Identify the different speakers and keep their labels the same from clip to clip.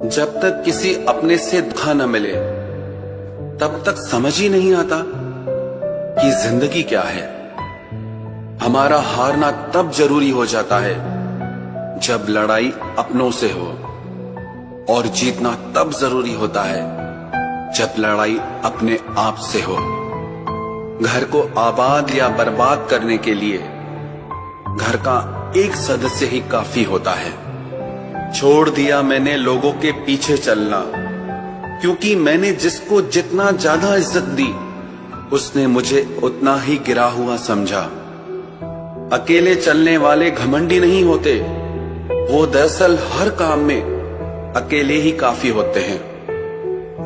Speaker 1: जब तक किसी अपने से धोखा न मिले तब तक समझ ही नहीं आता कि जिंदगी क्या है। हमारा हारना तब जरूरी हो जाता है जब लड़ाई अपनों से हो, और जीतना तब जरूरी होता है जब लड़ाई अपने आप से हो। घर को आबाद या बर्बाद करने के लिए घर का एक सदस्य ही काफी होता है। छोड़ दिया मैंने लोगों के पीछे चलना, क्योंकि मैंने जिसको जितना ज्यादा इज्जत दी उसने मुझे उतना ही गिरा हुआ समझा। अकेले चलने वाले घमंडी नहीं होते, वो दरअसल हर काम में अकेले ही काफी होते हैं।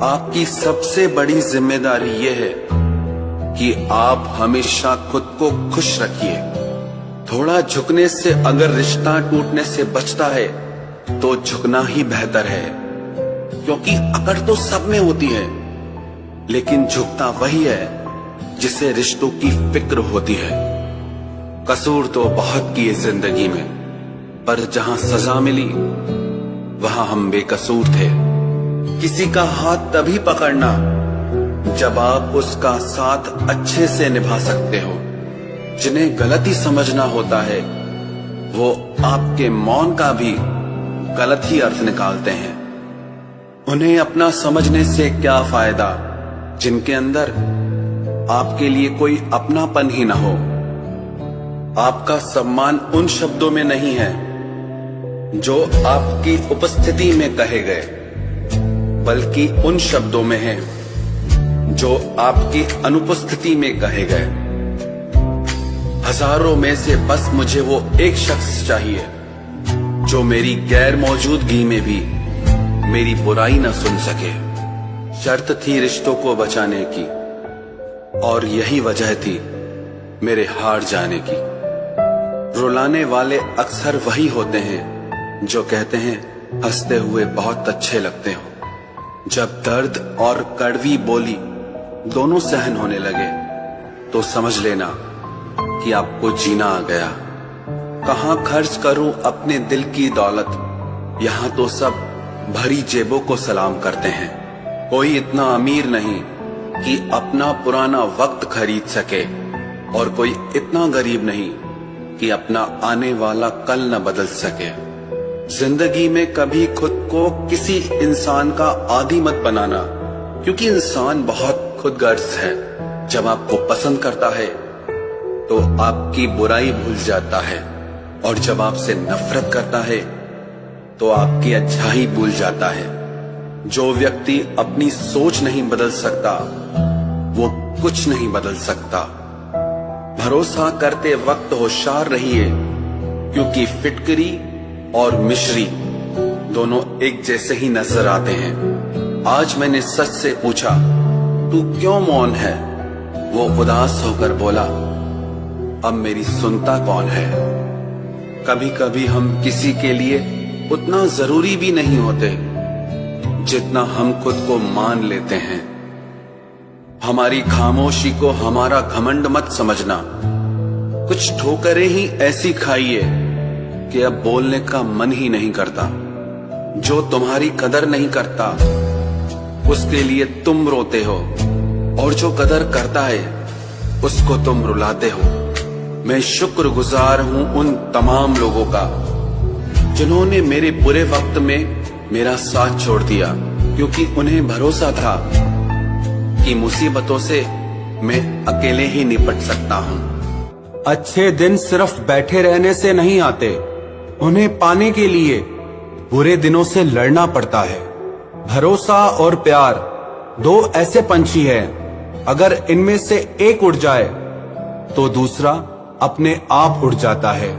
Speaker 1: आपकी सबसे बड़ी जिम्मेदारी यह है कि आप हमेशा खुद को खुश रखिए। थोड़ा झुकने से अगर रिश्ता टूटने से बचता है तो झुकना ही बेहतर है, क्योंकि अकड़ तो सब में होती है, लेकिन झुकता वही है जिसे रिश्तों की फिक्र होती है। कसूर तो बहुत किए जिंदगी में, पर जहां सजा मिली वहां हम बेकसूर थे। किसी का हाथ तभी पकड़ना जब आप उसका साथ अच्छे से निभा सकते हो। जिन्हें गलती समझना होता है वो आपके मौन का भी गलत ही अर्थ निकालते हैं। उन्हें अपना समझने से क्या फायदा जिनके अंदर आपके लिए कोई अपनापन ही ना हो। आपका सम्मान उन शब्दों में नहीं है जो आपकी उपस्थिति में कहे गए, बल्कि उन शब्दों में है जो आपकी अनुपस्थिति में कहे गए। हजारों में से बस मुझे वो एक शख्स चाहिए जो मेरी गैर मौजूदगी में भी मेरी बुराई न सुन सके। शर्त थी रिश्तों को बचाने की, और यही वजह थी मेरे हार जाने की। रुलाने वाले अक्सर वही होते हैं जो कहते हैं हंसते हुए बहुत अच्छे लगते हो। जब दर्द और कड़वी बोली दोनों सहन होने लगे तो समझ लेना कि आपको जीना आ गया। कहां खर्च करूं अपने दिल की दौलत, यहां तो सब भरी जेबों को सलाम करते हैं। कोई इतना अमीर नहीं कि अपना पुराना वक्त खरीद सके, और कोई इतना गरीब नहीं कि अपना आने वाला कल न बदल सके। जिंदगी में कभी खुद को किसी इंसान का आदी मत बनाना, क्योंकि इंसान बहुत खुदगर्ज है। जब आपको पसंद करता है तो आपकी बुराई भूल जाता है, और जब आपसे नफरत करता है तो आपकी अच्छाई भूल जाता है। जो व्यक्ति अपनी सोच नहीं बदल सकता वो कुछ नहीं बदल सकता। भरोसा करते वक्त होशियार रहिए, क्योंकि फिटकरी और मिश्री दोनों एक जैसे ही नजर आते हैं। आज मैंने सच से पूछा, तू क्यों मौन है? वो उदास होकर बोला, अब मेरी सुनता कौन है? कभी कभी हम किसी के लिए उतना जरूरी भी नहीं होते जितना हम खुद को मान लेते हैं। हमारी खामोशी को हमारा घमंड मत समझना। कुछ ठोकरें ही ऐसी खाइए कि अब बोलने का मन ही नहीं करता। जो तुम्हारी कदर नहीं करता उसके लिए तुम रोते हो, और जो कदर करता है उसको तुम रुलाते हो। मैं शुक्रगुजार हूं उन तमाम लोगों का जिन्होंने मेरे बुरे वक्त में मेरा साथ छोड़ दिया, क्योंकि उन्हें भरोसा था कि मुसीबतों से मैं अकेले ही निपट सकता हूं। अच्छे दिन सिर्फ बैठे रहने से नहीं आते, उन्हें पाने के लिए बुरे दिनों से लड़ना पड़ता है। भरोसा और प्यार दो ऐसे पंछी हैं, अगर इनमें से एक उड़ जाए तो दूसरा अपने आप उड़ जाता है।